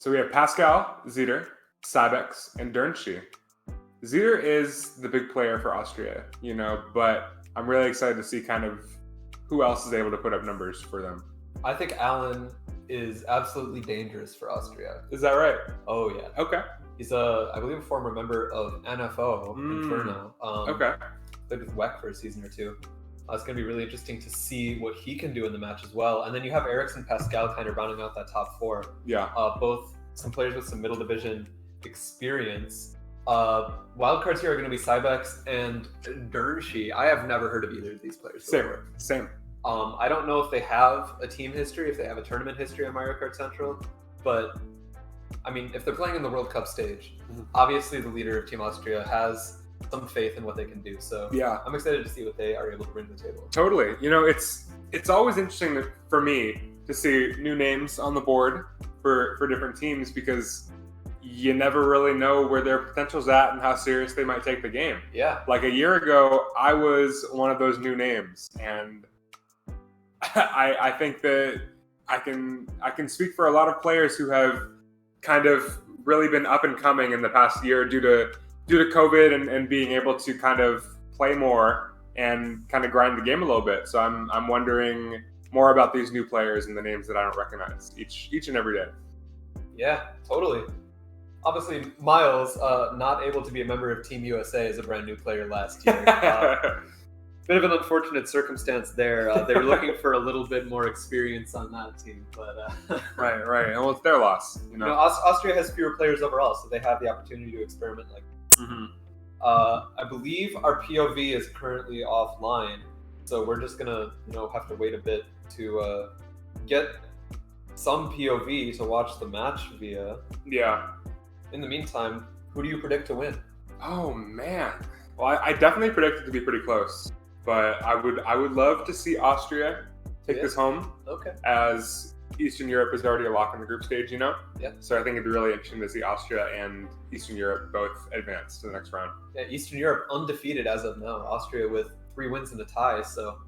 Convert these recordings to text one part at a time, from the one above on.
So we have Pascal, Zeder, Cybex, and Dernshi. Zeder is the big player for Austria, but I'm really excited to see kind of who else is able to put up numbers for them. I think Alan is absolutely dangerous for Austria. Is that right? Oh, yeah. Okay. He's I believe, a former member of NFO in Turno. Okay. Played with WEC for a season or two. It's going to be really interesting to see what he can do in the match as well. And then you have Eriks and Pascal kind of rounding out that top four. Yeah. Both some players with some middle division experience. Wildcards here are going to be Cybex and Dernshi. I have never heard of either of these players before. Same. I don't know if they have a team history, if they have a tournament history on Mario Kart Central, but I mean, if they're playing in the World Cup stage, obviously the leader of Team Austria has some faith in what they can do. So yeah, I'm excited to see what they are able to bring to the table. Totally. It's always interesting for me to see new names on the board for different teams because you never really know where their potential's at and how serious they might take the game. Yeah. Like a year ago, I was one of those new names, and I think that I can speak for a lot of players who have kind of really been up and coming in the past year due to COVID and being able to kind of play more and kind of grind the game a little bit. So I'm wondering more about these new players and the names that I don't recognize each and every day. Yeah, totally. Obviously, Myles, not able to be a member of Team USA as a brand new player last year. Bit of an unfortunate circumstance there. They were looking for a little bit more experience on that team, but right. And well, it's their loss. Austria has fewer players overall, so they have the opportunity to experiment. I believe our POV is currently offline, so we're just gonna have to wait a bit to get some POV to watch the match via. Yeah. In the meantime, who do you predict to win? Oh man. Well, I definitely predict it to be pretty close. But I would love to see Austria take this home. Okay. As Eastern Europe is already a lock in the group stage, Yeah. So I think it'd be really interesting to see Austria and Eastern Europe both advance to the next round. Yeah, Eastern Europe undefeated as of now. Austria with 3 wins and a tie. So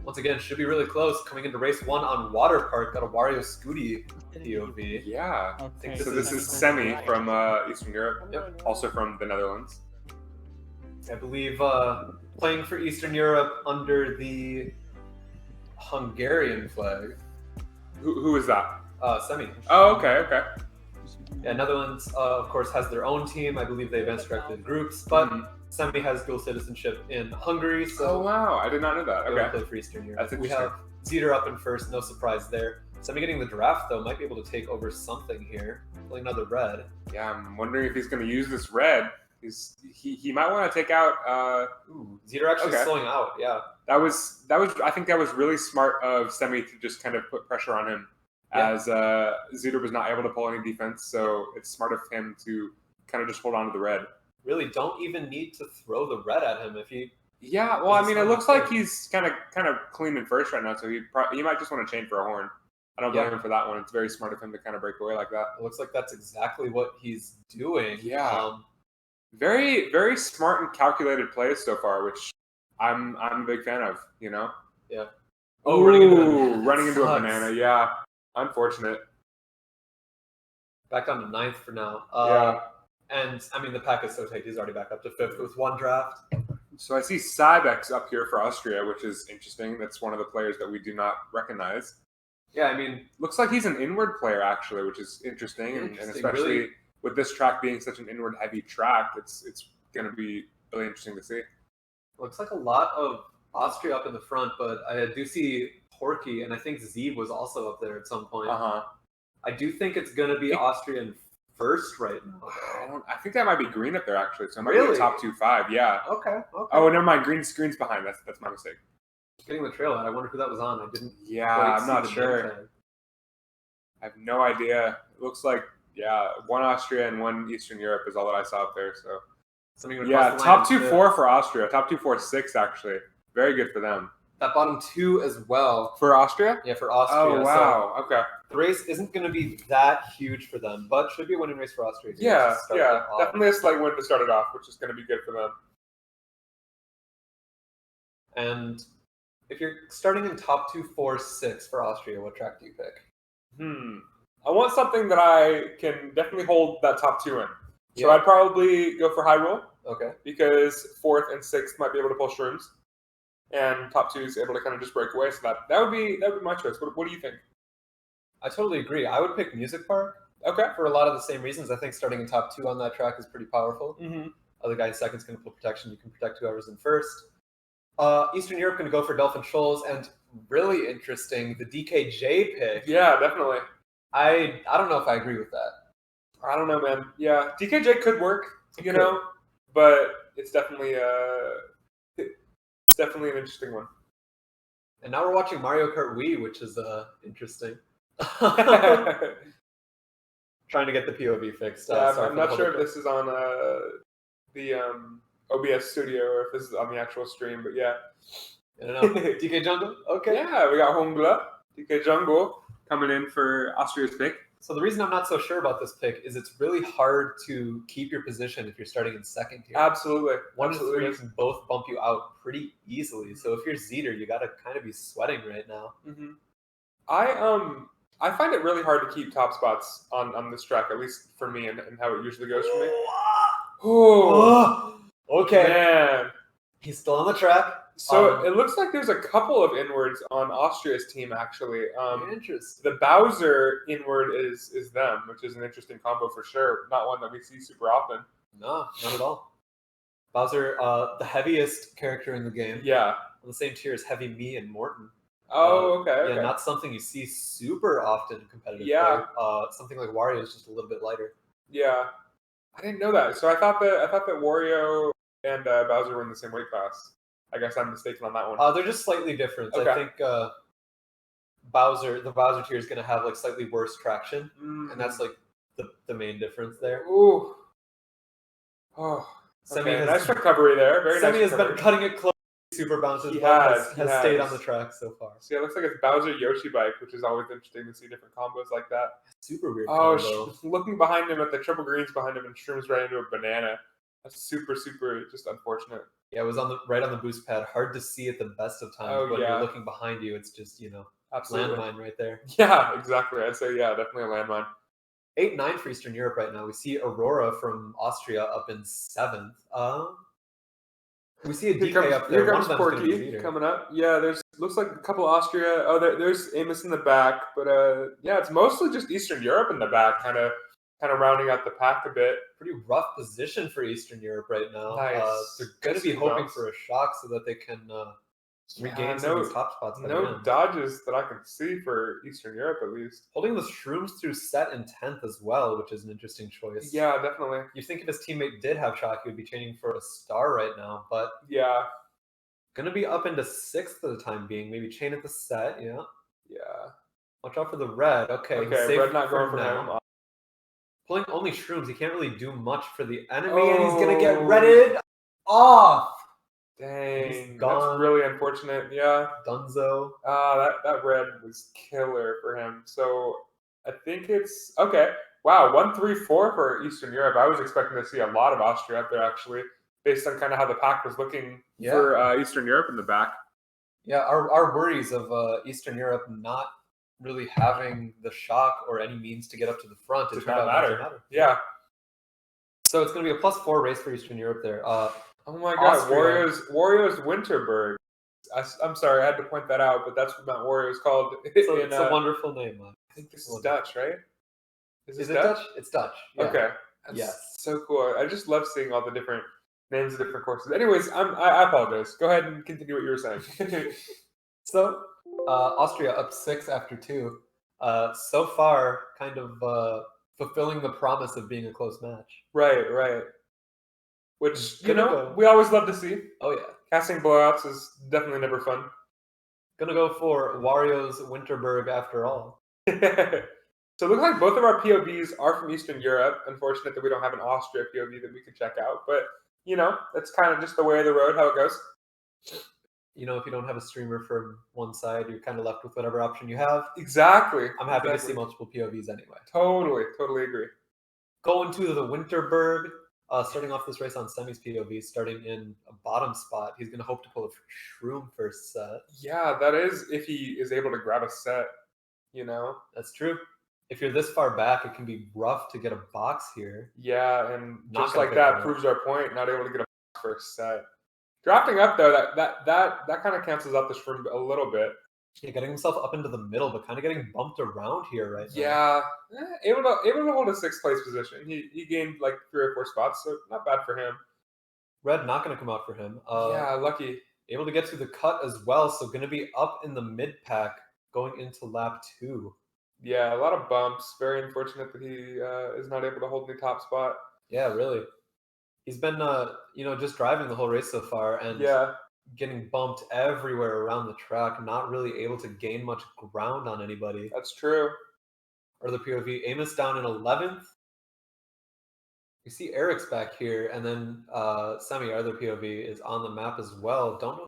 once again, should be really close. Coming into race 1 on Water Park, got a Wario Scooty POV. Yeah. Okay. So this is Semi from Eastern Europe. Yep. Also from the Netherlands. I believe playing for Eastern Europe under the Hungarian flag. Who is that? Semi. Oh, okay. Yeah, Netherlands, of course, has their own team. I believe they advanced directly to groups, but Semi has dual citizenship in Hungary. So oh wow, I did not know that. Okay. Play for Eastern Europe. That's we interesting. have Zeder up in first, no surprise there. Semi getting the draft though might be able to take over something here. Playing another red. Yeah, I'm wondering if he's going to use this red. He might want to take out. Zeder actually slowing out. Yeah. That was. I think that was really smart of Semi to just kind of put pressure on him, as Zeder was not able to pull any defense. So it's smart of him to kind of just hold on to the red. Really, don't even need to throw the red at him if he. Yeah, well, I mean, it looks like he's kind of clean in first right now, so he might just want to chain for a horn. I don't blame him for that one. It's very smart of him to kind of break away like that. It looks like that's exactly what he's doing. Yeah. Very, very smart and calculated plays so far, which I'm a big fan of. Yeah. Oh, running into a banana. Yeah, unfortunate. Back down to 9th for now. And I mean, the pack is so tight. He's already back up to 5th with 1 draft. So I see Cybex up here for Austria, which is interesting. That's one of the players that we do not recognize. Yeah, I mean, looks like he's an inward player actually, which is interesting, and especially really, with this track being such an inward heavy track, it's going to be really interesting to see. Looks like a lot of Austria up in the front, but I do see Porky, and I think Zeeb was also up there at some point. I do think it's going to be Austria in first right now. I think that might be green up there actually, so it might be the top 2-5. Yeah. Okay. Oh, never mind. Green's behind. That's my mistake. Getting the trail out. I wonder who that was on. I didn't. Yeah, I'm not sure. I have no idea. It looks like 1 Austria and 1 Eastern Europe is all that I saw up there. So top 2-4 for Austria. Top 2-4-6 actually. Very good for them. That bottom 2 as well. For Austria? Yeah, for Austria. Oh, wow. So okay. The race isn't going to be that huge for them, but should be a winning race for Austria. Yeah. Definitely a slight win to start it off, which is going to be good for them. And if you're starting in top 2-4-6 for Austria, what track do you pick? I want something that I can definitely hold that top 2 in. So Yeah. I'd probably go for Hyrule. Okay. Because 4th and 6th might be able to pull shrooms, and top 2 is able to kind of just break away. So that would be my choice. What do you think? I totally agree. I would pick Music Park. Okay. For a lot of the same reasons. I think starting in top 2 on that track is pretty powerful. Mm-hmm. Other guy in second is going to pull protection. You can protect whoever's in first. Eastern Europe going to go for Dolphin Shoals, and really interesting, the DKJ pick. Yeah, definitely. I don't know if I agree with that. I don't know, man. Yeah, DKJ could work, It know, but it's definitely an interesting one. And now we're watching Mario Kart Wii, which is interesting. Trying to get the POV fixed. Yeah, I'm not sure if this is on the OBS studio or if this is on the actual stream, but yeah. I don't know. DK Jungle? Okay. Yeah, we got Hongla, DK Jungle coming in for Austria's pick. So the reason I'm not so sure about this pick is it's really hard to keep your position if you're starting in second here. Absolutely. 1 to 3 can both bump you out pretty easily. So if you're Zeter, you got to kind of be sweating right now. Mm-hmm. I find it really hard to keep top spots on this track, at least for me, and how it usually goes for me. Oh, okay. Man. He's still on the track. So it looks like there's a couple of inwards on Austria's team, actually. Interesting. The Bowser inward is them, which is an interesting combo for sure. Not one that we see super often. No, not at all. Bowser, the heaviest character in the game. Yeah. On the same tier as Heavy Me and Morton. Oh, okay. Yeah, not something you see super often in competitive play. Something like Wario is just a little bit lighter. Yeah. I didn't know that. So I thought that Wario and Bowser were in the same weight class. I guess I'm mistaken on that one. They're just slightly different. Okay. I think the Bowser tier is going to have like slightly worse traction, and that's like the main difference there. Ooh. Oh. Semi okay. Nice recovery there. Very Semi nice has been cutting it close. Super bounces. He has stayed on the track so far. See, it looks like it's Bowser Yoshi Bike, which is always interesting to see different combos like that. Super weird. Oh, looking behind him at the triple greens behind him and shrooms right into a banana. That's super just unfortunate. Yeah, it was right on the boost pad. Hard to see at the best of times. When you're looking behind you, it's just absolutely landmine right there. Yeah, exactly. I'd say definitely a landmine. 8-9 for Eastern Europe right now. We see Aurora from Austria up in 7th. We see a DK up there. Here comes Porky coming up. Yeah, looks like a couple Austria. Oh, there's Amos in the back, but it's mostly just Eastern Europe in the back, kind of rounding out the pack a bit. Pretty rough position for Eastern Europe right now. Nice. They're going to be hoping for a shock so that they can regain some of these top spots. No dodges that I can see for Eastern Europe, at least. Holding the shrooms through set in 10th as well, which is an interesting choice. Yeah, definitely. You think if his teammate did have shock, he would be chaining for a star right now, but yeah, gonna be up into 6th for the time being. Maybe chain at the set. Yeah. Watch out for the red. Okay. Red not going for him. Pulling only shrooms, he can't really do much for the enemy, and he's gonna get redded off. Dang, that's really unfortunate. Yeah, Dunzo. That red was killer for him. So I think it's okay. Wow, 1-3-4 for Eastern Europe. I was expecting to see a lot of Austria up there actually, based on kind of how the pack was looking for Eastern Europe in the back. Yeah, our worries of Eastern Europe not really having the shock or any means to get up to the front. It doesn't matter. Yeah. So it's going to be a +4 race for Eastern Europe there. Oh my God, Wario's Winterberg. I'm sorry, I had to point that out, but that's what Mount Wario is called. It's a wonderful name. I think this is Dutch, right? Is it Dutch? It's Dutch. Yeah. Okay. Yes. So cool. I just love seeing all the different names of different courses. Anyways, I apologize. Go ahead and continue what you were saying. So, Austria up 6 after 2. So far, kind of fulfilling the promise of being a close match. Right. Which, we always love to see. Oh, yeah. Casting blowouts is definitely never fun. Gonna go for Wario's Winterberg after all. So it looks like both of our POVs are from Eastern Europe. Unfortunate that we don't have an Austria POV that we could check out. But, that's kind of just the way of the road, how it goes. If you don't have a streamer from one side, you're kind of left with whatever option you have. Exactly. I'm happy to see multiple POVs anyway. Totally agree. Going to the Winterberg, starting off this race on semis POV, starting in a bottom spot. He's going to hope to pull a shroom first set. Yeah, that is if he is able to grab a set, That's true. if you're this far back, it can be rough to get a box here. Yeah, and Not just gonna like pick that one up. proves our point. Not able to get a box first set. Drafting up though, that kind of cancels out the shroom a little bit. Yeah, getting himself up into the middle, but kind of getting bumped around here right now. Yeah, able to hold a 6th place position. He gained like 3 or 4 spots, so not bad for him. Red not going to come out for him. Yeah, lucky. Able to get to the cut as well, so going to be up in the mid pack going into lap 2. Yeah, a lot of bumps. Very unfortunate that he is not able to hold any top spot. Yeah, really. He's been, just driving the whole race so far and getting bumped everywhere around the track, not really able to gain much ground on anybody. That's true. Or the POV. Amos down in 11th. You see Eric's back here, and then Semi, our other POV, is on the map as well. Don't know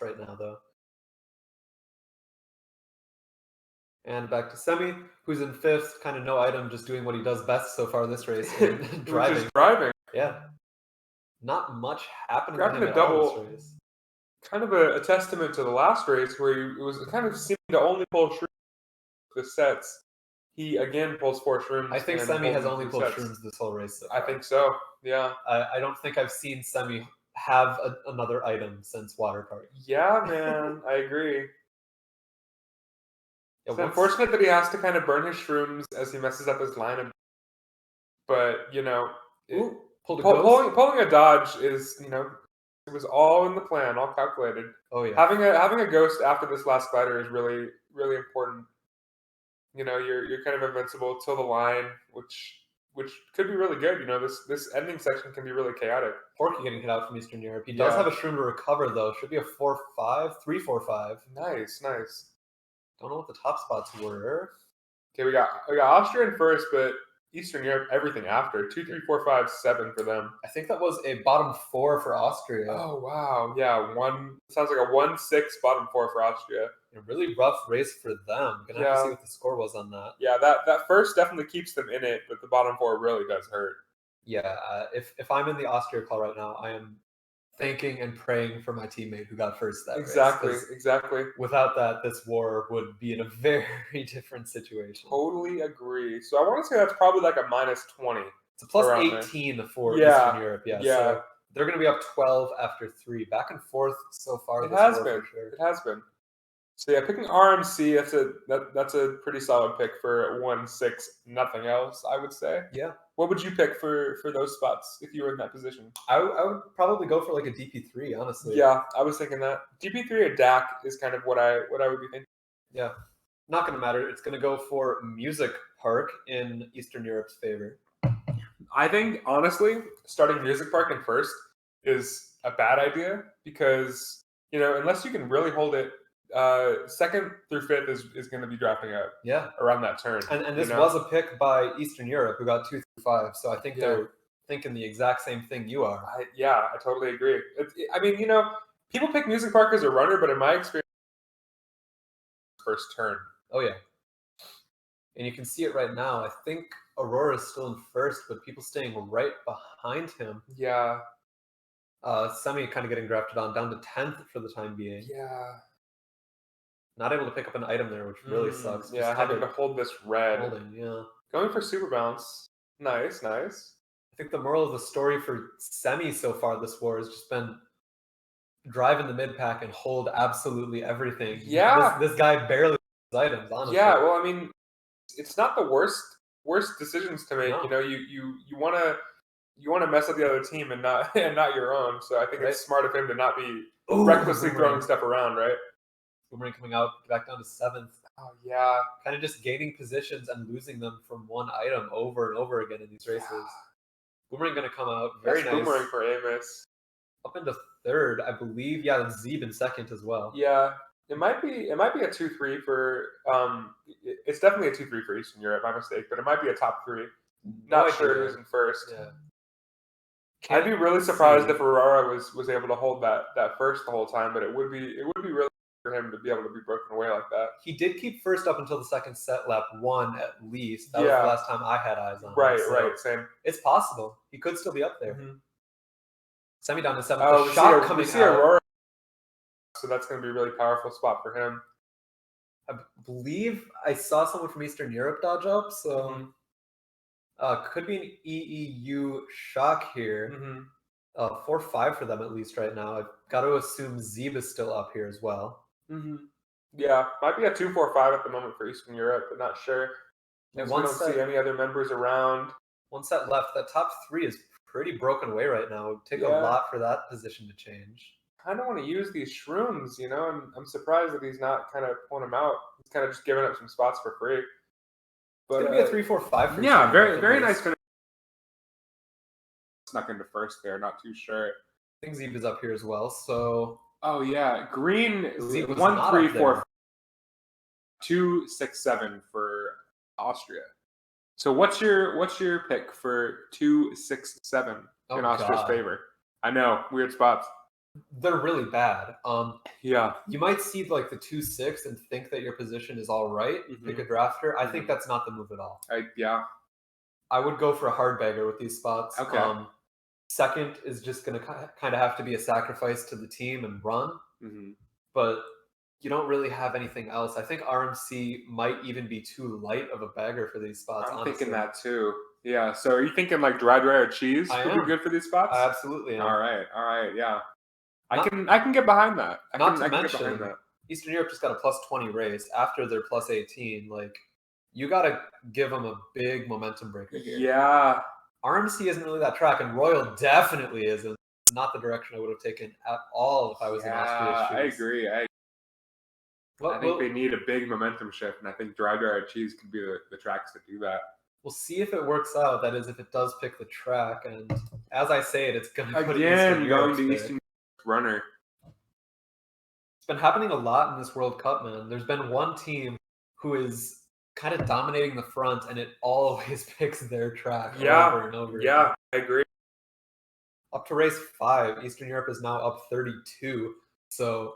right now, though. And back to Semi, who's in 5th, kind of no item, just doing what he does best so far this race, driving. Just driving. Yeah. Not much happening Grabbing with him a at all double, this race. It testament to the last race where it was kind of seeming to only pull shrooms the sets. He again pulls 4 shrooms. I think Semi has only pulled shrooms this whole race. So I think so. Yeah. I don't think I've seen Semi have another item since Water Kart. Yeah, man, I agree. Yeah, it's unfortunate that he has to kind of burn his shrooms as he messes up his line. But pulling a dodge is it was all in the plan, all calculated. Oh yeah. Having a ghost after this last glider is really, really important. You're kind of invincible till the line, which could be really good. This ending section can be really chaotic. Porky getting hit out from Eastern Europe. He does have a shroom to recover though. Should be a 4-5, 3-4-5. Nice. Don't know what the top spots were. Okay, we got Austria in first, but Eastern Europe everything after 2, 3, 4, 5, 7 for them. I think that was a bottom 4 for Austria. Oh wow, yeah, sounds like a 1-6 bottom 4 for Austria. A really rough race for them. Gonna have to see what the score was on that. Yeah, that first definitely keeps them in it, but the bottom 4 really does hurt. Yeah, if I'm in the Austria call right now, I am thanking and praying for my teammate who got first that race. Exactly. Without that, this war would be in a very different situation. Totally agree. So I want to say that's probably like a -20. It's a plus 18 for Eastern Europe. Yeah. So they're going to be up 12 after 3. Back and forth so far. It has been. So yeah, picking RMC, that's a pretty solid pick for 1-6, nothing else, I would say. Yeah. What would you pick for those spots if you were in that position? I would probably go for like a DP3, honestly. Yeah, I was thinking that. DP3 or DAC is kind of what I would be thinking. Yeah. Not going to matter. It's going to go for Music Park in Eastern Europe's favor. I think, honestly, starting Music Park in first is a bad idea because, unless you can really hold it, 2nd through 5th is going to be drafting up. Yeah, around that turn. And this was a pick by Eastern Europe who got 2 through 5. So I think they're thinking the exact same thing you are. I totally agree. People pick Music Park as a runner, but in my experience, first turn. Oh yeah, and you can see it right now. I think Aurora is still in first, but people staying right behind him. Yeah. Semi kind of getting drafted on down to 10th for the time being. Yeah. Not able to pick up an item there, which really sucks. Yeah, having to hold this red. Yeah. Going for super bounce. Nice. I think the moral of the story for Semi so far this war has just been drive in the mid pack and hold absolutely everything. Yeah. This guy barely has items, honestly. Yeah, well, I mean, it's not the worst decisions to make. No. You want to mess up the other team and not your own. So I think it's smart of him to not be recklessly throwing stuff around, right? Boomerang coming out back down to 7th. Oh yeah, kind of just gaining positions and losing them from one item over and over again in these races. Yeah. Boomerang gonna come out very nice. Boomerang for Amos. Up into 3rd, I believe. Yeah, Zeeb in 2nd as well. Yeah, it might be a 2-3 for. It's definitely a 2-3 for Eastern Europe. My mistake, but it might be a top 3. Not sure who's in first. Yeah. I'd be really surprised if Aurora was able to hold that first the whole time, but it would be really for him to be able to be broken away like that. He did keep first up until the 2nd set, lap 1 at least. That was the last time I had eyes on him. Right, same. It's possible. He could still be up there. Mm-hmm. Semi down to 7th. We see Aurora, so that's going to be a really powerful spot for him. I believe I saw someone from Eastern Europe dodge up, so could be an EEU shock here. 4-5 for them at least right now. I've got to assume Zeeb is still up here as well. Yeah, might be a 2-4-5 at the moment for Eastern Europe, but not sure. And we don't see any other members around. One set left. That top 3 is pretty broken away right now. It would take a lot for that position to change. Kind of want to use these shrooms, you know, and I'm surprised that he's not kind of pulling them out. He's kind of just giving up some spots for free. But it's going to be a 3-4-5 for yeah, very nice finish. Snuck into first there, not too sure. I think Zeeb is up here as well, so... Oh, yeah. Green, 1-3-4, 2-6-7 for Austria. So what's your pick for 2-6-7 in Austria's favor? I know, weird spots. They're really bad. Yeah. You might see like the 2-6 and think that your position is all right. Pick a drafter. I think that's not the move at all. I would go for a hard bagger with these spots. Okay. Second is just going to kind of have to be a sacrifice to the team and run. But you don't really have anything else. I think RMC might even be too light of a bagger for these spots. I'm thinking that too. Yeah. So are you thinking like dry or cheese would be good for these spots? I absolutely am. All right. Yeah. I can get behind that. I can get behind that. Eastern Europe just got a +20 race after their +18. Like, you got to give them a big momentum breaker here. Yeah. RMC isn't really that track, and Royal definitely isn't. Not the direction I would have taken at all if I was in Austria's shoes. I agree. I think they need a big momentum shift, and I think dry or cheese could be the tracks that do that. We'll see if it works out. That is, if it does pick the track. And as I say it, it's going to put Eastern going to Eastern runner. It's been happening a lot in this World Cup, man. There's been one team who is kind of dominating the front, and it always picks their track over and over. Yeah, I agree. Up to race 5, Eastern Europe is now up 32. So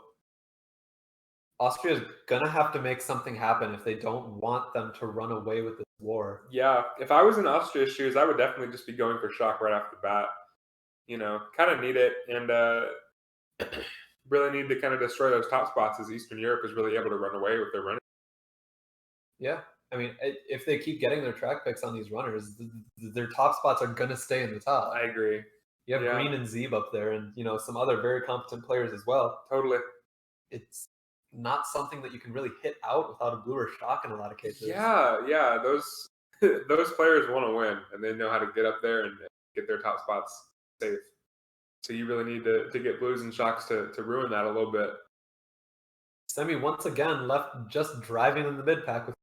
Austria is going to have to make something happen if they don't want them to run away with this war. Yeah, if I was in Austria's shoes, I would definitely just be going for shock right off the bat. You know, kind of need it, and really need to kind of destroy those top spots as Eastern Europe is really able to run away with their runners. Yeah, I mean, if they keep getting their track picks on these runners, their top spots are going to stay in the top. I agree. You have Green and Zeeb up there, and some other very competent players as well. Totally. It's not something that you can really hit out without a blue or shock in a lot of cases. Yeah. Those players want to win, and they know how to get up there and get their top spots safe. So you really need to get blues and shocks to ruin that a little bit. Semi once again left just driving in the mid pack with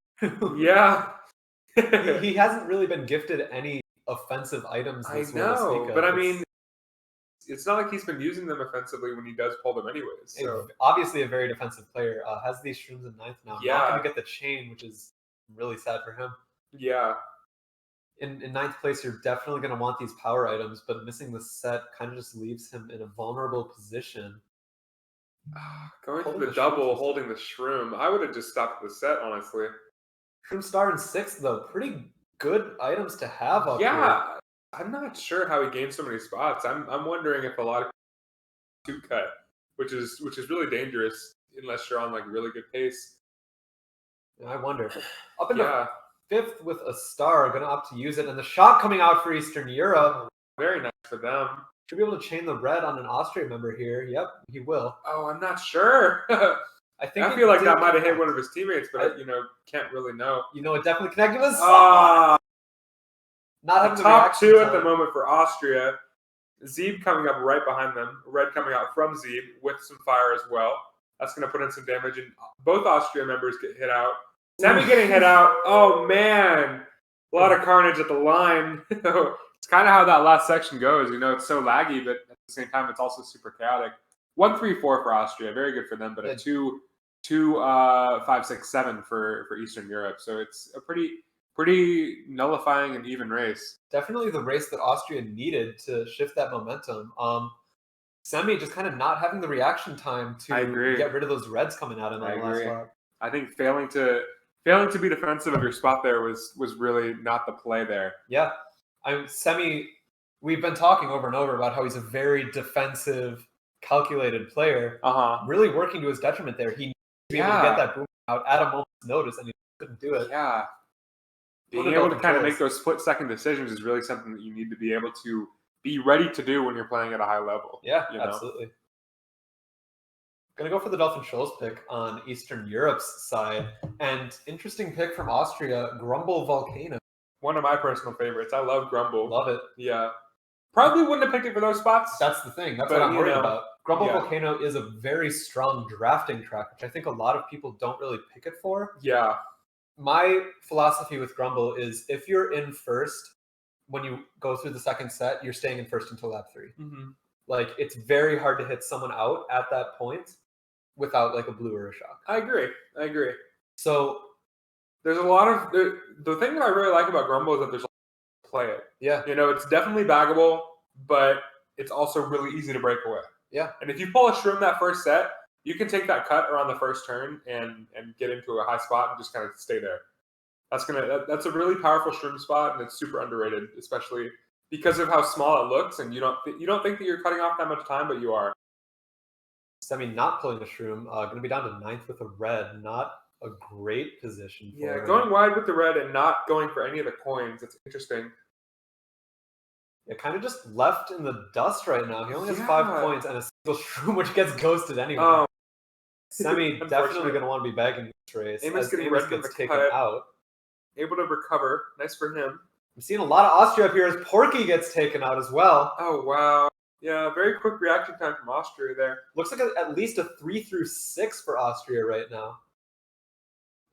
Yeah. he hasn't really been gifted any offensive items this I know, but I mean, it's not like he's been using them offensively when he does pull them anyways. So obviously a very defensive player. Has these shrooms in 9th now. Yeah. Not going to get the chain, which is really sad for him. Yeah. In 9th place, you're definitely going to want these power items, but missing the set kind of just leaves him in a vulnerable position. Going to the double, holding the shroom. I would have just stopped the set, honestly. Shroom star in 6th, though. Pretty good items to have up here. I'm not sure how he gained so many spots. I'm wondering if a lot of two cut, which is really dangerous unless you're on like really good pace. I wonder. Up into 5th with a star, going to opt to use it, and the shot coming out for Eastern Europe. Very nice for them. Should be able to chain the red on an Austria member here. Yep, he will. Oh, I'm not sure. I feel like that might have hit one of his teammates, but can't really know. It definitely connected. It was not having top 2 at the moment for Austria. Zeeb coming up right behind them. Red coming out from Zeeb with some fire as well. That's going to put in some damage, and both Austria members get hit out. Semi getting hit out. Oh man, a lot of carnage at the line. It's kind of how that last section goes. It's so laggy, but at the same time, it's also super chaotic. 1-3-4 for Austria, very good for them, but a 2-5-6-7 for Eastern Europe. So it's a pretty nullifying and even race. Definitely the race that Austria needed to shift that momentum. Semi just kind of not having the reaction time to get rid of those reds coming out in that last lap. I think failing to be defensive of your spot there was really not the play there. Yeah. Semi, we've been talking over and over about how he's a very defensive, calculated player. Really working to his detriment there. He needs to be able to get that boom out at a moment's notice, and he couldn't do it. Yeah. Being able to kind of make those split-second decisions is really something that you need to be able to be ready to do when you're playing at a high level. Yeah, you know? Absolutely. Gonna go for the Dolphin Shoals pick on Eastern Europe's side. And interesting pick from Austria, Grumble Volcano. One of my personal favorites. I love Grumble. Love it. Yeah. Probably wouldn't have picked it for those spots. That's the thing. That's what I'm worried about. Grumble Volcano is a very strong drafting track, which I think a lot of people don't really pick it for. Yeah. My philosophy with Grumble is if you're in first, when you go through the second set, you're staying in first until lap 3. Mm-hmm. Like, it's very hard to hit someone out at that point without like a blue or a shock. I agree. So there's a lot of the thing that I really like about Grumble is that there's a lot to play it. Yeah. It's definitely baggable, but it's also really easy to break away. Yeah. And if you pull a shroom that first set, you can take that cut around the first turn and get into a high spot and just kind of stay there. That's a really powerful shroom spot, and it's super underrated, especially because of how small it looks, and you don't think that you're cutting off that much time, but you are. Semi not pulling a shroom, going to be down to 9th with a red. Not a great position for him. Going wide with the red and not going for any of the coins. It's interesting. It kind of just left in the dust right now. He only has 5 points and a single shroom, which gets ghosted anyway. Semi definitely going to want to be bagging this race. Amos gets taken out. Able to recover. Nice for him. I'm seeing a lot of Austria up here as Porky gets taken out as well. Oh, wow. Yeah, very quick reaction time from Austria there. Looks like at least a 3 through 6 for Austria right now.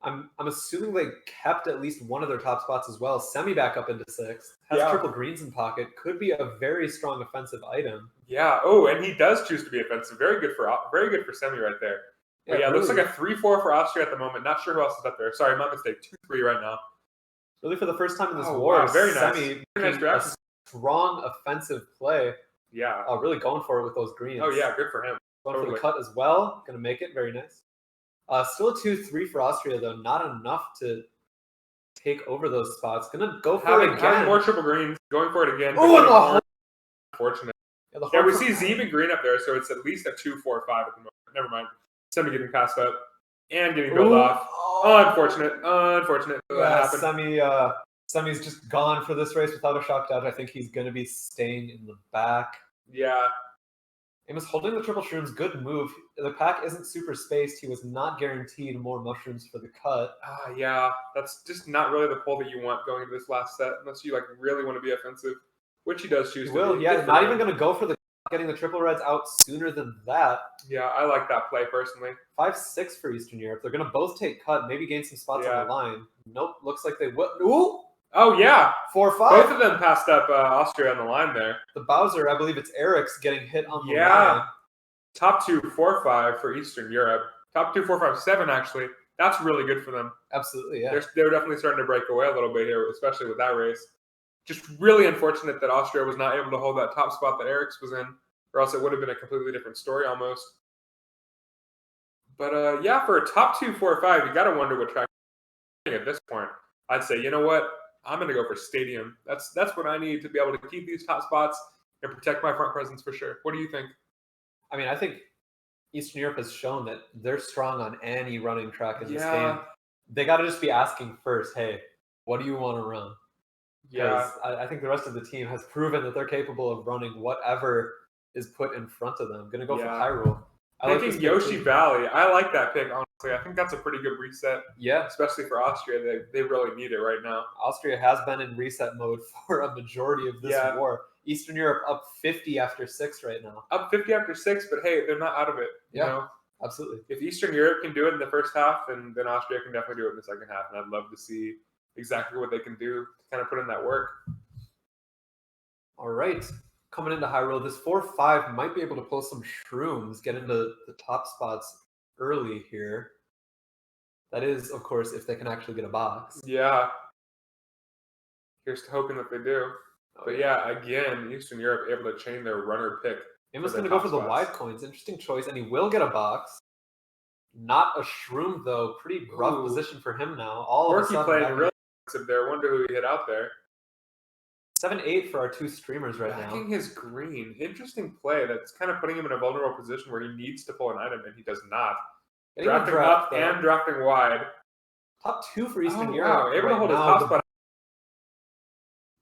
I'm assuming they kept at least one of their top spots as well. Semi back up into 6th. Has triple greens in pocket. Could be a very strong offensive item. Yeah. Oh, and he does choose to be offensive. Very good for Semi right there. But yeah, it looks like a 3-4 for Austria at the moment. Not sure who else is up there. Sorry, my mistake. 2-3 right now. Really, for the first time in this war, wow, very nice. Semi very nice draft. A strong offensive play. Yeah. Really going for it with those greens. Oh, yeah, good for him. Going for the cut as well. Going to make it. Very nice. Still a 2-3 for Austria, though. Not enough to take over those spots. Going to go for it again. Having more triple greens. Going for it again. Oh, unfortunate. Yeah, we see Zeeb and green up there, so it's at least a 2-4-5 at the moment. Never mind. Semi getting passed up and getting built off. Unfortunate. Yeah, Semi's just gone for this race without a shock dodge. I think he's going to be staying in the back. Yeah. Amos holding the triple shrooms. Good move. The pack isn't super spaced. He was not guaranteed more mushrooms for the cut. Yeah. That's just not really the pull that you want going into this last set, unless you really want to be offensive, which he does choose to be. Yeah, not even going to go for getting the triple reds out sooner than that. Yeah, I like that play personally. 5-6 for Eastern Europe. They're going to both take cut, maybe gain some spots on the line. Nope, looks like they would. Ooh! Oh, yeah. 4-5. Both of them passed up Austria on the line there. The Bowser, I believe it's Eric's getting hit on the line. Top 2, 4-5 for Eastern Europe. Top 2, 4-5-7, actually. That's really good for them. Absolutely, yeah. They're definitely starting to break away a little bit here, especially with that race. Just really unfortunate that Austria was not able to hold that top spot that Eric's was in, or else it would have been a completely different story almost. But for a top 2, 4-5, you got to wonder what track at this point. I'd say, you know what? I'm going to go for Stadium. That's what I need to be able to keep these top spots and protect my front presence for sure. What do you think? I mean, I think Eastern Europe has shown that they're strong on any running track in this game. They got to just be asking first, hey, what do you want to run? Yeah. I think the rest of the team has proven that they're capable of running whatever is put in front of them. Going to go for Hyrule. Picking Yoshi Valley. I like that pick, honestly. I think that's a pretty good reset. Yeah. Especially for Austria. They really need it right now. Austria has been in reset mode for a majority of this war. Eastern Europe up 50 after 6 right now. Up 50 after 6, but hey, they're not out of it. You know? Absolutely. If Eastern Europe can do it in the first half, then Austria can definitely do it in the second half. And I'd love to see exactly what they can do to kind of put in that work. All right. Coming into Hyrule, this 4-5 might be able to pull some shrooms, get into the top spots early here. That is, of course, if they can actually get a box. Yeah. Here's to hoping that they do. But again, Eastern Europe able to chain their runner pick. Amos going to go for the wide coins. Interesting choice, and he will get a box. Not a shroom, though. Pretty rough position for him now. Porky playing really aggressive there. Wonder who he hit out there. 7-8 for our 2 streamers right now. Backing his green. Interesting play. That's kind of putting him in a vulnerable position where he needs to pull an item, and he does not. Drafting up and drafting wide. Top 2 for Eastern Wow, Europe. able to hold his top spot.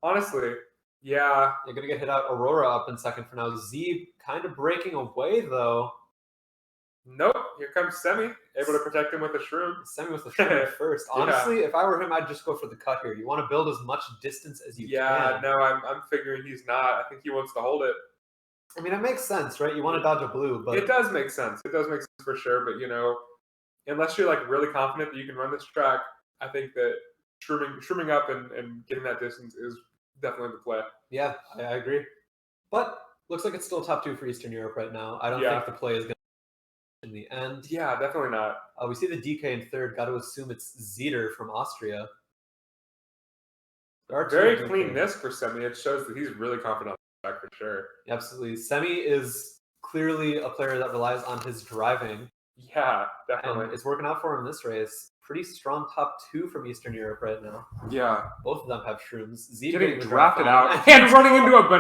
Honestly, yeah. You're going to get hit out. Aurora up in second for now. Z kind of breaking away, though. Nope. Here comes Semi, able to protect him with a shroom. Semi with the shroom first. Honestly, if I were him, I'd just go for the cut here. You want to build as much distance as you can. Yeah, no, I'm figuring he's not. I think he wants to hold it. I mean, it makes sense, right? You want to dodge a blue, but... It does make sense. It does make sense for sure, but, you know, unless you're, like, really confident that you can run this track, I think that shrooming up and getting that distance is definitely the play. Yeah, I agree. But looks like it's still top 2 for Eastern Europe right now. I don't think the play is going to in the end. Yeah, definitely not. We see the DK in third. Got to assume it's Zeter from Austria. Very clean disc for Semi. It shows that he's really confident on the track for sure. Absolutely. Semi is clearly a player that relies on his driving. Yeah, definitely. And it's working out for him this race. Pretty strong top 2 from Eastern Europe right now. Yeah. Both of them have shrooms. Z getting drafted out and running into a banana.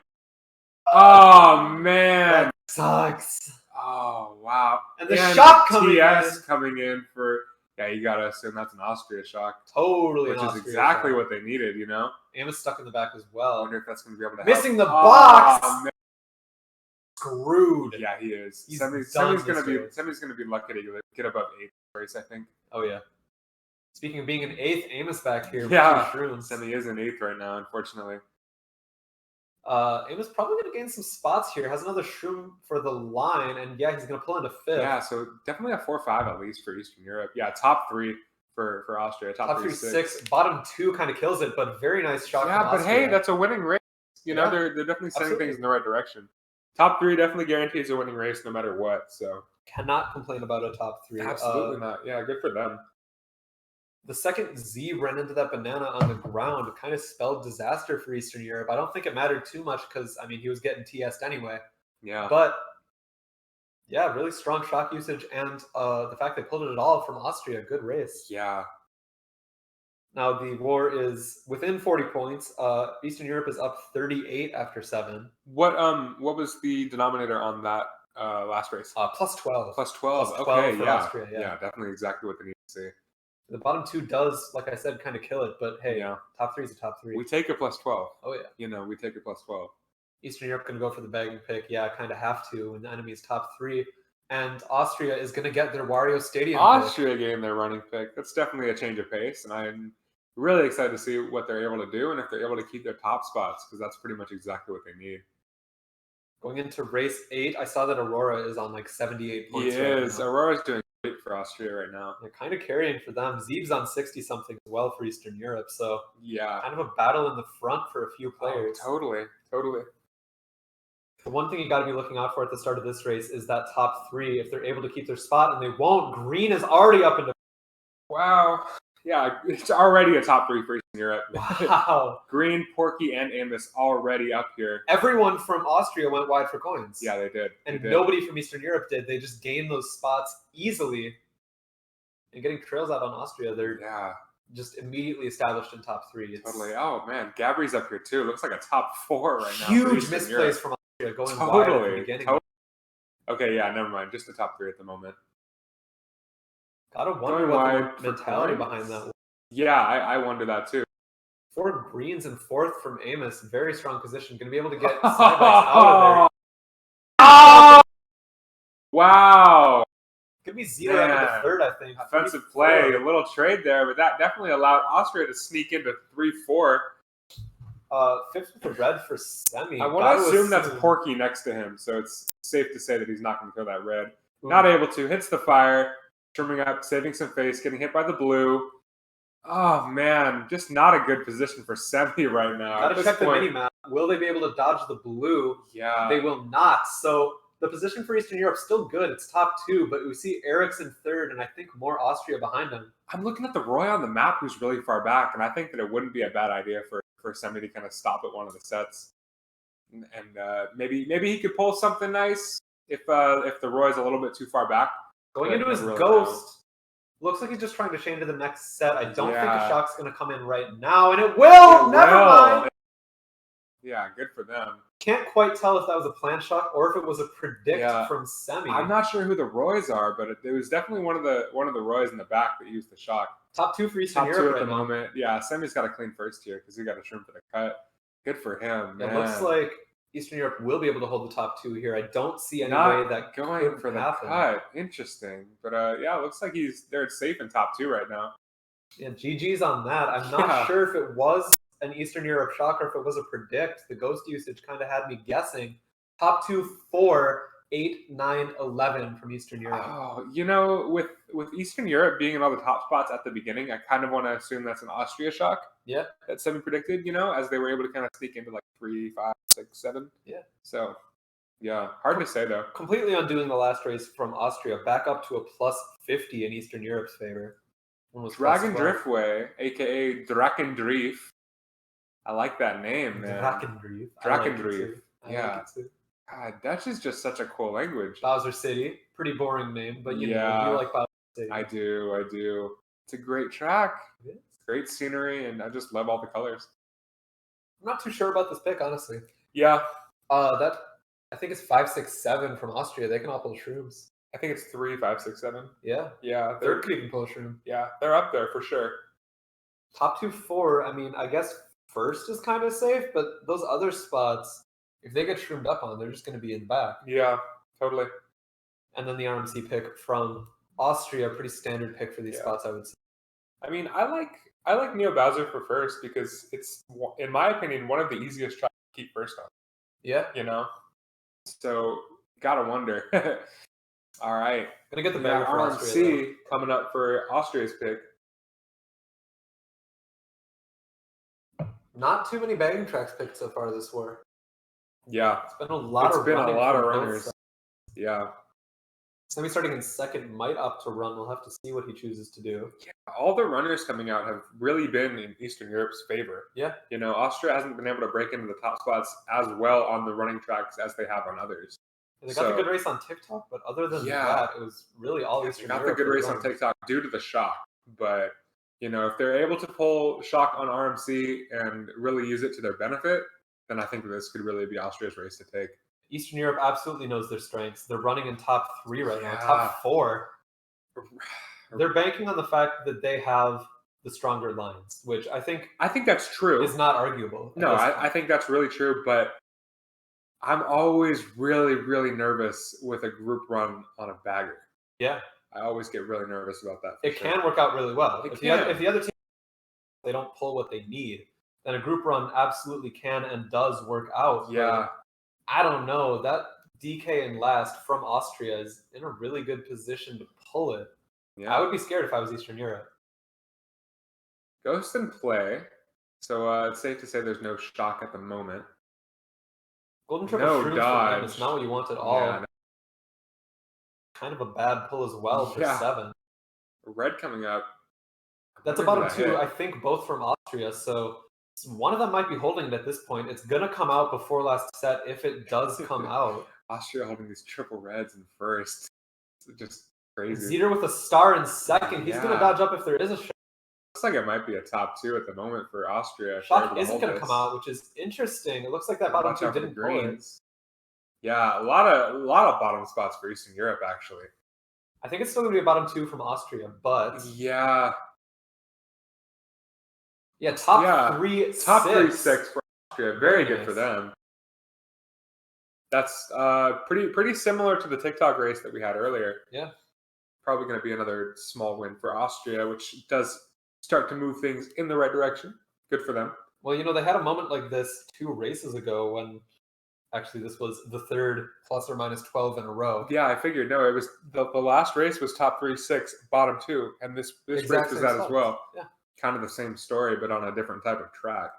Oh, man. That sucks. Oh, wow. And the shock coming in for... Yeah, you got to assume that's an Austria shock. Totally Which is exactly what they needed, you know? Amos stuck in the back as well. I wonder if that's going to be able to Missing the box! Man. Screwed. Yeah, he is. He's Semi's going to be lucky to get above 8th race, I think. Oh, yeah. Speaking of being an 8th, Amos back here. Yeah, Semi is an 8th right now, unfortunately. Amos probably going to gain some spots here. Has another shroom for the line, and yeah, he's going to pull into 5th. Yeah, so definitely a 4-5 at least for Eastern Europe. Yeah, top 3 for Austria. Top 3 6. Bottom 2 kind of kills it, but very nice shot. Yeah, but hey, that's a winning race. You know, they're definitely sending things in the right direction. Top 3 definitely guarantees a winning race no matter what. So cannot complain about a top 3. Absolutely not. Yeah, good for them. The second Z ran into that banana on the ground. It kind of spelled disaster for Eastern Europe. I don't think it mattered too much because, I mean, he was getting TS'd anyway. Yeah. But, yeah, really strong shock usage. And the fact they pulled it all from Austria. Good race. Yeah. Now, the war is within 40 points. Eastern Europe is up 38 after 7. What was the denominator on that last race? Plus 12. Plus 12. Plus 12 okay, for Austria, yeah, definitely exactly what they need to see. The bottom 2 does, like I said, kind of kill it, but hey, top 3 is a top 3. We take a plus 12. Oh, yeah. You know, we take a plus 12. Eastern Europe going to go for the bagging pick. Yeah, kind of have to when the enemy's top 3. And Austria is going to get their Wario Stadium Austria getting their running pick. That's definitely a change of pace, and I'm really excited to see what they're able to do and if they're able to keep their top spots, because that's pretty much exactly what they need. Going into race 8, I saw that Aurora is on like 78 points. He is. Aurora's doing great for Austria right now. They're kind of carrying for them. Zeeb's on 60-something as well for Eastern Europe. So yeah, kind of a battle in the front for a few players. Oh, totally. The one thing you got to be looking out for at the start of this race is that top 3. If they're able to keep their spot, and they won't, Green is already up into... Wow. Yeah, it's already a top 3 for Eastern Europe. Wow. Green, Porky, and Amos already up here. Everyone from Austria went wide for coins. Yeah, they did. And nobody from Eastern Europe did. They just gained those spots easily. And getting trails out on Austria, they're just immediately established in top 3. Totally. Oh, man. Gabri's up here, too. Looks like a top 4 right now. Huge misplays from Austria going wide at the beginning. Okay, yeah, never mind. Just the top 3 at the moment. Gotta wonder what the mentality behind that was. Yeah, I wonder that too. 4 greens and 4th from Amos. Very strong position. Going to be able to get Excitebike out of there. Oh! Wow. Could be 0 after the 3rd, I think. Offensive play. A little trade there, but that definitely allowed Austria to sneak into 3-4. 5th with the red for Semi. I want to assume that's Porky next to him, so it's safe to say that he's not going to kill that red. Not able to. Hits the fire. Trimming up, saving some face, getting hit by the blue. Oh, man. Just not a good position for Semi right now. Gotta check the mini-map. Will they be able to dodge the blue? Yeah. They will not. So the position for Eastern Europe still good. It's top 2, but we see Ericsson 3rd, and I think more Austria behind him. I'm looking at the Roy on the map who's really far back, and I think that it wouldn't be a bad idea for Semi to kind of stop at one of the sets. And maybe he could pull something nice if the Roy's a little bit too far back. Going into his ghost, looks like he's just trying to chain to the next set. I don't think the shock's going to come in right now, and it will! Never mind! Yeah, good for them. Can't quite tell if that was a planned shock or if it was a predict Yeah. from Semi. I'm not sure who the Roys are, but it was definitely one of the Roys in the back that used the shock. Top 2 for Eastern Top Europe 2 at right the now. moment. Yeah, Semi's got a clean first here because he got a shroom for the cut. Good for him, man. It looks like Eastern Europe will be able to hold the top 2 here. I don't see any Not way that going could for the happen. cut. Interesting, but yeah, it looks like they're safe in top 2 right now. Yeah, GG's on that. I'm not sure if it was an Eastern Europe shock or if it was a predict. The ghost usage kind of had me guessing. Top 2, 4, 8, 9, 11 from Eastern Europe. Oh, you know, with Eastern Europe being in all the top spots at the beginning, I kind of want to assume that's an Austria shock. Yeah. That Semi predicted, you know, as they were able to kind of sneak into like 3, 5, 6, 7. Yeah. So, yeah, hard to say though. Completely undoing the last race from Austria, back up to a plus 50 in Eastern Europe's favor. Dragon Driftway, aka Drakendrief. I like that name, man. Drakendrief. Drakendrief. Yeah. Like it too. God, Dutch is just such a cool language. Bowser City, pretty boring name, but you Yeah. know, you like Bowser City. I do. It's a great track. It is. Great scenery, and I just love all the colors. I'm not too sure about this pick, honestly. Yeah. That I think it's 5, 6, 7 from Austria. They can all pull shrooms. I think it's 3, 5, 6, 7. Yeah. Yeah. Third could even pull a shroom. Yeah, they're up there for sure. Top 2, 4. I mean, I guess first is kind of safe, but those other spots, if they get shroomed up on, they're just going to be in the back. Yeah, totally. And then the RMC pick from Austria, pretty standard pick for these spots, I would say. I mean, I like Neo Bowser for first because it's, in my opinion, one of the easiest tracks to keep first on. Yeah. You know? So, gotta wonder. All right. Gonna get the bagger for RMC Austria, coming up for Austria's pick. Not too many bagging tracks picked so far this war. Yeah. It's been a lot of runners. Yeah. Semi starting in second, might opt to run. We'll have to see what he chooses to do. Yeah, all the runners coming out have really been in Eastern Europe's favor. Yeah. You know, Austria hasn't been able to break into the top spots as well on the running tracks as they have on others. And they got the good race on TikTok, but other than that, it was really all Eastern Europe. They got the good race on TikTok due to the shock. But, you know, if they're able to pull shock on RMC and really use it to their benefit, then I think this could really be Austria's race to take. Eastern Europe absolutely knows their strengths. They're running in top 3 right now, top 4. They're banking on the fact that they have the stronger lines, which I think that's true. Is not arguable. No, I think that's really true, but I'm always really, really nervous with a group run on a bagger. Yeah. I always get really nervous about that. It can work out really well. If the other team, they don't pull what they need, then a group run absolutely can and does work out. Yeah. I don't know. That DK in last from Austria is in a really good position to pull it. Yeah. I would be scared if I was Eastern Europe. Ghost in play. So it's safe to say there's no shock at the moment. Golden triple shrooms for him. It's not what you want at all. Yeah, no. Kind of a bad pull as well for 7. Red coming up. That's a bottom 2, I think, both from Austria. So one of them might be holding it at this point. It's going to come out before last set if it does come out. Austria holding these triple reds in first. It's just crazy. Zeter with a star in second. He's going to dodge up if there is a shock. Looks like it might be a top 2 at the moment for Austria. Shock isn't going to come out, which is interesting. It looks like that bottom 2 didn't pull it. Yeah, a lot of bottom spots for Eastern Europe, actually. I think it's still going to be a bottom 2 from Austria, but... Yeah, top 3, 6. Top 3, 6 for Austria. Very good for them. That's pretty similar to the TikTok race that we had earlier. Yeah. Probably going to be another small win for Austria, which does start to move things in the right direction. Good for them. Well, you know, they had a moment like this 2 races ago when actually this was the 3rd plus or minus 12 in a row. Yeah, I figured. No, it was the last race was top 3, 6, bottom 2, and this race was that as well. Yeah. Kind of the same story, but on a different type of track.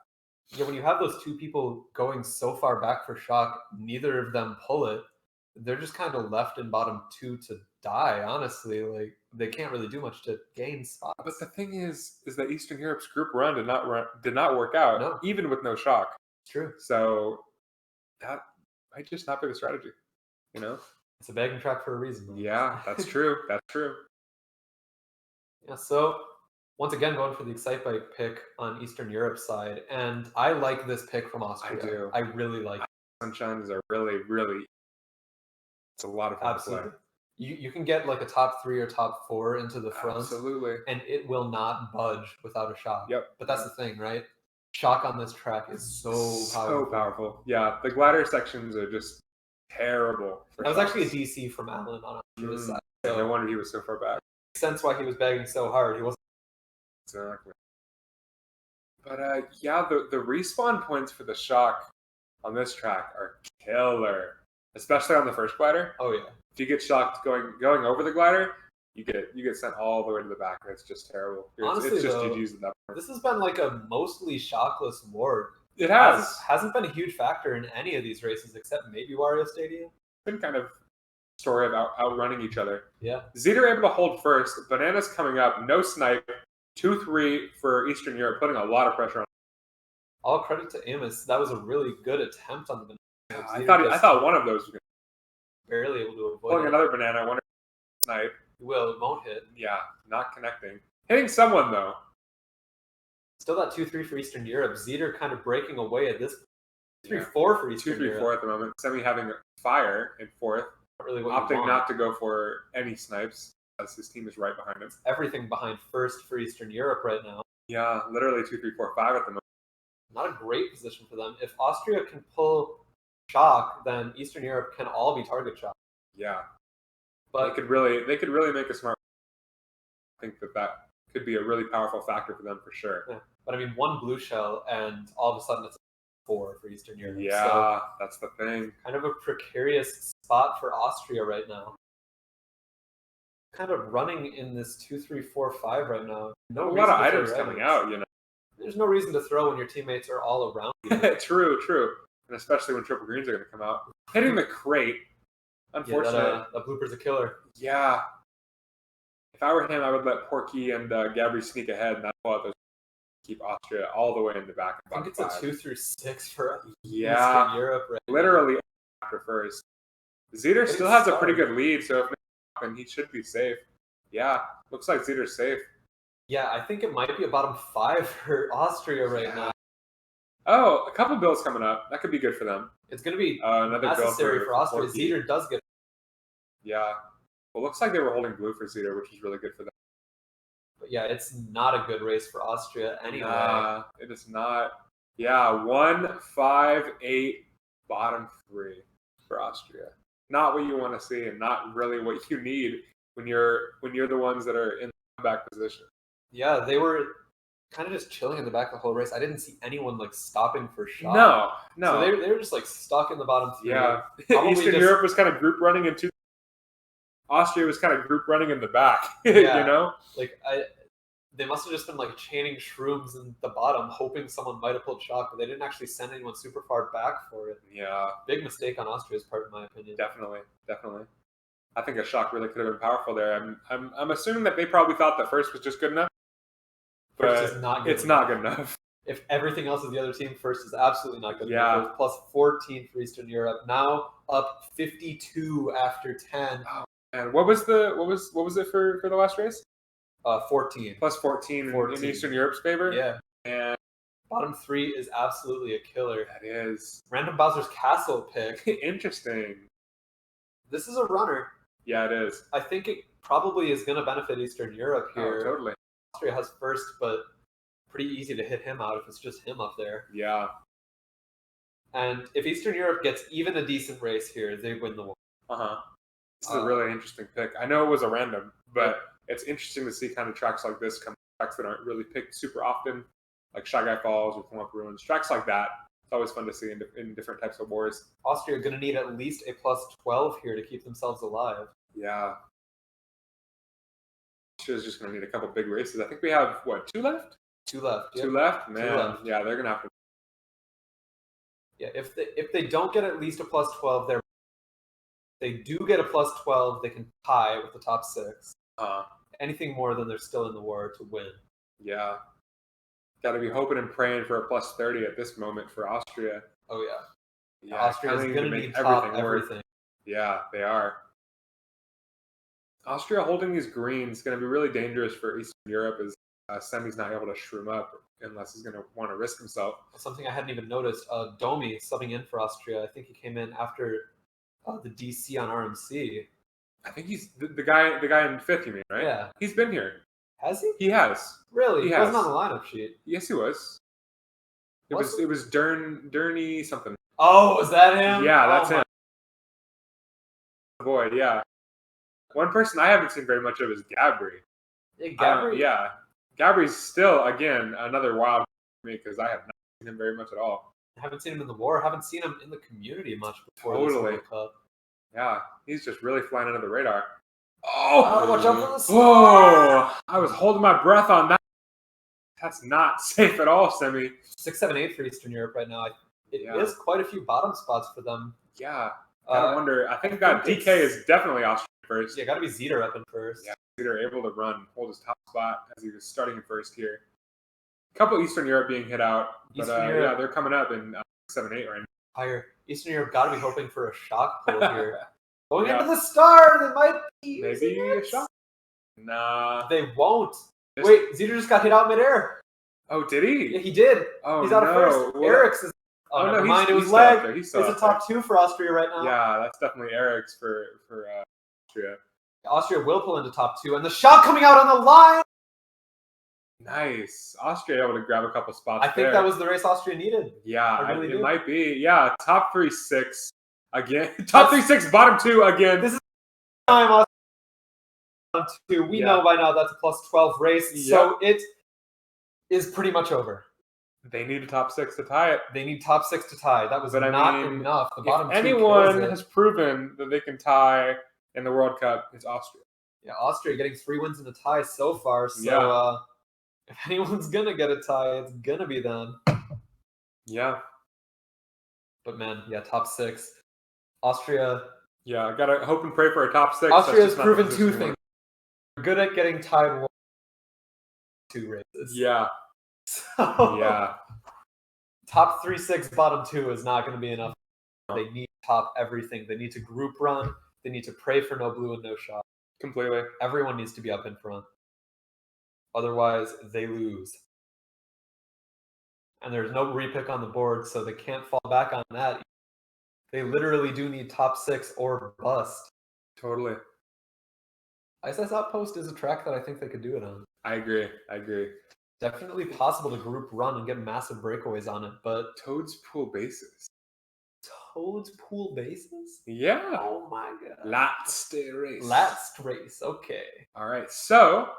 Yeah, when you have those 2 people going so far back for shock, neither of them pull it. They're just kind of left in bottom 2 to die, honestly. Like, they can't really do much to gain spots. But the thing is that Eastern Europe's group run did not work out, even with no shock. True. So that might just not be the strategy, you know? It's a bagging track for a reason. Yeah, that's true. That's true. Yeah, so Once again, going for the Excitebike pick on Eastern Europe side, and I like this pick from Austria. I do. I really like it. Sunshines are really. It's a lot of fun Absolutely. to play. You can get like a top 3 or top 4 into the front, Absolutely. and it will not budge without a shock. Yep. But that's the thing, right? Shock on this track is so powerful. Yeah, the glider sections are just terrible. That was actually a DC from Allen on Austria's side. So no wonder he was so far back. Makes sense why he was bagging so hard. He wasn't. Exactly. But yeah, the respawn points for the shock on this track are killer, especially on the first glider. Oh yeah. If you get shocked going over the glider, you get sent all the way to the back. It's just terrible. Honestly, it's just though, GG's at that point. This has been like a mostly shockless award. It has. Hasn't been a huge factor in any of these races except maybe Wario Stadium. It's been kind of story of outrunning each other. Yeah. Zeter able to hold first. Bananas coming up. No snipe. 2-3 for Eastern Europe, putting a lot of pressure on. All credit to Amos. That was a really good attempt on the banana. I thought one of those was going to barely able to avoid pulling it. another banana. I wonder if snipe. It will. It won't hit. Yeah, not connecting. Hitting someone though. Still that 2-3 for Eastern Europe. Zeter kind of breaking away at this. 2-3-4 for Eastern Europe. 2-3-4 at the moment. Semi having fire in fourth. Not really what opting not to go for any snipes as his team is right behind him. Everything behind first for Eastern Europe right now. Yeah, literally 2-3-4-5 at the moment. Not a great position for them. If Austria can pull shock, then Eastern Europe can all be target shock. Yeah, but they could really make a smart. I think that could be a really powerful factor for them for sure. Yeah. But I mean, one blue shell, and all of a sudden it's 4 for Eastern Europe. Yeah, so, that's the thing. Kind of a precarious spot for Austria right now. Kind of running in this 2-3-4-5 right now. No, a lot of items coming out, you know. There's no reason to throw when your teammates are all around you. True. And especially when triple greens are going to come out. Hitting the crate. Unfortunately. Yeah, that blooper's a killer. Yeah. If I were him, I would let Porky and Gabri sneak ahead, and I'd pull out those. Keep Austria all the way in the back. I think it's a 2-6 for Eastern Europe. Right literally after first. Zeter still has a pretty good lead, so if and he should be safe. Yeah, looks like Zeter's safe. Yeah, I think it might be a bottom 5 for Austria right now. Oh, a couple bills coming up. That could be good for them. It's going to be another necessary bill for Austria. Zeter does get. Yeah. Well, looks like they were holding blue for Zeter, which is really good for them. But yeah, it's not a good race for Austria anyway. It is not. Yeah, 1-5-8, bottom 3 for Austria. Not what you want to see, and not really what you need when you're the ones that are in the back position. Yeah, they were kind of just chilling in the back the whole race. I didn't see anyone like stopping for shot. No. So they were just like stuck in the bottom 3. Yeah. Eastern Europe was kind of group running into. Austria was kind of group running in the back. Yeah. You know, like they must have just been like chaining shrooms in the bottom, hoping someone might have pulled shock, but they didn't actually send anyone super far back for it. Yeah. Big mistake on Austria's part, in my opinion. Definitely. I think a shock really could have been powerful there. I'm assuming that they probably thought that first was just good enough. First is not good it's not good enough. If everything else is the other team, first is absolutely not good enough. Yeah. Plus 14 for Eastern Europe. Now up 52 after 10. Oh, and what was it for the last race? 14. Plus 14 in Eastern Europe's favor? Yeah. And bottom 3 is absolutely a killer. That is. Random Bowser's Castle pick. Interesting. This is a runner. Yeah, it is. I think it probably is going to benefit Eastern Europe here. Oh, totally. Austria has first, but pretty easy to hit him out if it's just him up there. Yeah. And if Eastern Europe gets even a decent race here, they win the war. This is a really interesting pick. I know it was a random, but it's interesting to see kind of tracks like this come, tracks that aren't really picked super often, like Shy Guy Falls or Come Up Ruins. Tracks like that. It's always fun to see in different types of wars. Austria going to need at least a plus 12 here to keep themselves alive. Yeah. Austria's just going to need a couple big races. I think we have, 2 left? 2 left. Yep. 2 left? Man, 2 left. Yeah, they're going to have to. Yeah, if they don't get at least a plus 12, if they do get a plus 12, they can tie with the top 6. Anything more, then they're still in the war to win. Yeah. Got to be hoping and praying for a plus 30 at this moment for Austria. Oh, yeah. Yeah, Austria's going to need top everything. Yeah, they are. Austria holding these greens is going to be really dangerous for Eastern Europe as Semi's not able to shroom up unless he's going to want to risk himself. Something I hadn't even noticed, Domi subbing in for Austria. I think he came in after the DC on RMC. I think he's the guy in 5th, you mean, right? Yeah. He's been here. Has he? He has. Really? He He has. wasn't on the lineup sheet. Yes, he was. It was Durney something. Oh, was that him? Yeah, that's him. Boy, yeah. One person I haven't seen very much of is Gabri. Yeah, Gabri? Yeah. Gabri's still, again, another wild for me because I have not seen him very much at all. I haven't seen him in the war. I haven't seen him in the community much before this Totally. World Cup. Yeah, he's just really flying under the radar. Oh! Watch out for the star! Whoa! I was holding my breath on that. That's not safe at all, Semi. 6, 7, 8 for Eastern Europe right now. It is quite a few bottom spots for them. Yeah. I wonder. I think that DK is definitely Austria first. Yeah, got to be Zeter up in first. Yeah, Zeter able to hold his top spot as he was starting in first here. A couple Eastern Europe being hit out, but yeah, they're coming up in 7, 8 right now. Higher. Eastern Europe got to be hoping for a shock pull here. Going into the star, they might be maybe a shock. Nah, they won't. Wait, Zeter just got hit out midair. Oh, did he? Yeah, he did. Oh, he's out of first. Eric's is. Oh, never no, mind. It was he's leg. He's a top 2 for Austria right now. Yeah, that's definitely Eric's for Austria. Austria will pull into top 2, and the shot coming out on the line. Nice. Austria able to grab a couple spots. I think that was the race Austria needed. Yeah, it might be. Yeah, top 3, 6 again. Top 3, 6, bottom 2 again. This is time on 2. We know by now that's a plus 12 race, so it is pretty much over. They need a top 6 to tie it. They need top 6 to tie. That was not enough. The bottom if anyone has proven that they can tie in the World Cup, it's Austria. Yeah, Austria getting 3 wins in the tie so far. So if anyone's going to get a tie, it's going to be them. Yeah. But man, top 6. Austria. Yeah, I got to hope and pray for a top 6. Austria has proven 2 things. They're good at getting tied 2 races. Yeah. So, yeah. Top 3, 6, bottom 2 is not going to be enough. They need top everything. They need to group run. They need to pray for no blue and no shot. Completely. Everyone needs to be up in front. Otherwise, they lose. And there's no repick on the board, so they can't fall back on that. They literally do need top 6 or bust. Totally. ISS Outpost is a track that I think they could do it on. I agree. Definitely possible to group run and get massive breakaways on it, but Toad's Pool bases. Toad's Pool bases? Yeah. Oh my god. Last race. Last race. Okay. All right. So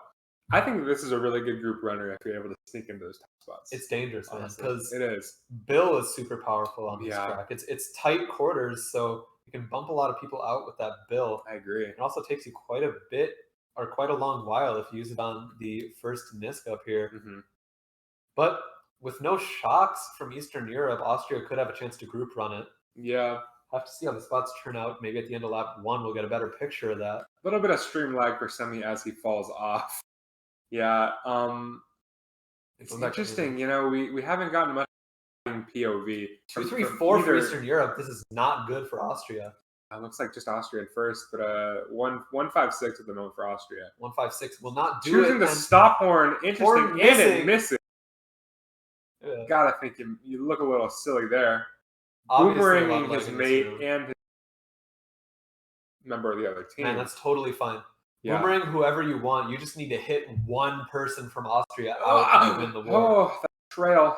I think this is a really good group runner if you're able to sneak into those top spots. It's dangerous, man, because it is. Bill is super powerful on this track. It's tight quarters, so you can bump a lot of people out with that Bill. I agree. It also takes you quite a long while if you use it on the first Nisk up here. Mm-hmm. But with no shocks from Eastern Europe, Austria could have a chance to group run it. Yeah. Have to see how the spots turn out. Maybe at the end of lap 1, we'll get a better picture of that. A little bit of stream lag for Semi as he falls off. Yeah. It's interesting. You know, we haven't gotten much in POV. 2, 3, 4 for Eastern Europe. This is not good for Austria. It looks like just Austria at first, but 156 at the moment for Austria. 156 will not do Choosing the stop horn, interesting, and it misses. Yeah. Gotta think you look a little silly there. Boomeranging his mate and his member of the other team. Man, that's totally fine. Yeah. Boomerang whoever you want. You just need to hit one person from Austria out and win the war. Oh, that trail.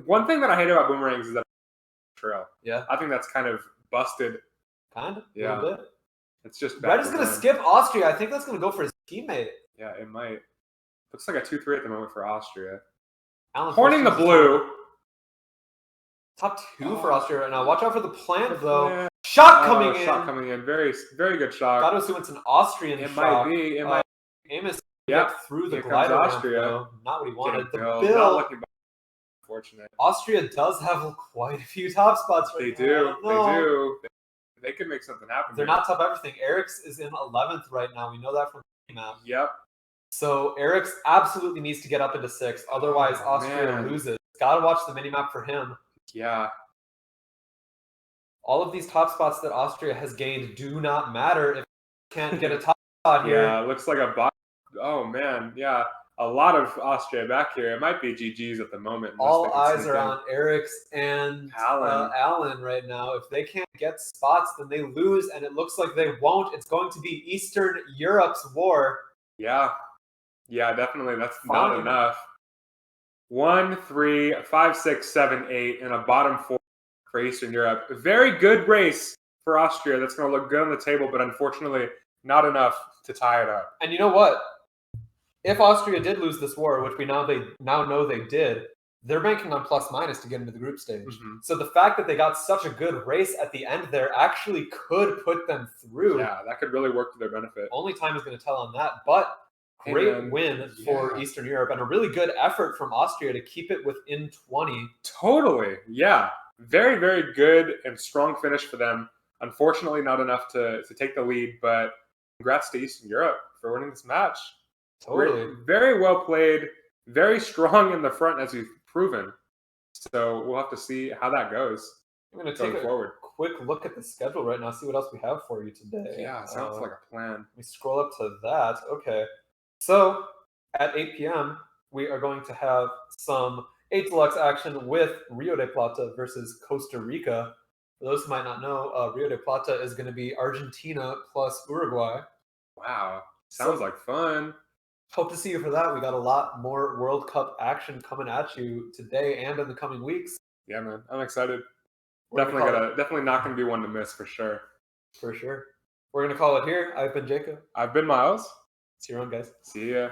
One thing that I hate about boomerangs is that trail. Yeah. I think that's kind of busted. Kind of? Yeah. A little bit. It's just Red is going to skip Austria. I think that's going to go for his teammate. Yeah, it might. Looks like a 2-3 at the moment for Austria. Horning the blue. Top 2 for Austria right now. Watch out for the plant, though. Shot coming in. Shot coming in. Very, very good shot. Gotta assume it's an Austrian shot. It might be. It might. Amos through the glider ramp, though. Not what he wanted. The Bill. Not looking back. Unfortunate. Austria does have quite a few top spots right now. They do. They could make something happen. They're not top everything. Eric's is in 11th right now. We know that from the map. Yep. So Eric's absolutely needs to get up into 6th. Otherwise, Austria loses. Gotta watch the minimap for him. Yeah. All of these top spots that Austria has gained do not matter if you can't get a top spot here. Yeah, it looks like a box. Oh, man. Yeah. a lot of Austria back here. It might be GG's at the moment. All eyes are on Eric's and Alan right now. If they can't get spots, then they lose, and it looks like they won't. It's going to be Eastern Europe's war. Yeah, definitely. That's not enough. 1, 3, 5, 6, 7, 8, and a bottom 4 for Eastern Europe. A very good race for Austria. That's going to look good on the table, but unfortunately not enough to tie it up. And you know what? If Austria did lose this war, which we now know they did, they're banking on plus-minus to get into the group stage. Mm-hmm. So the fact that they got such a good race at the end there actually could put them through. Yeah, that could really work to their benefit. Only time is going to tell on that, but great win for Eastern Europe and a really good effort from Austria to keep it within 20. Totally, yeah. Very, very good and strong finish for them. Unfortunately, not enough to take the lead, but congrats to Eastern Europe for winning this match. Totally. Very well played, very strong in the front, as you've proven. So we'll have to see how that goes. I'm going to take a quick look at the schedule right now, see what else we have for you today. Yeah, sounds like a plan. Let me scroll up to that. Okay. So at 8 p.m., we are going to have some 8 Deluxe action with Rio de Plata versus Costa Rica. For those who might not know, Rio de Plata is going to be Argentina plus Uruguay. Wow. Sounds like fun. Hope to see you for that. We got a lot more World Cup action coming at you today and in the coming weeks. Yeah, man. I'm excited. Definitely not going to be one to miss for sure. For sure. We're going to call it here. I've been Jacob. I've been Myles. See you around, guys. See ya.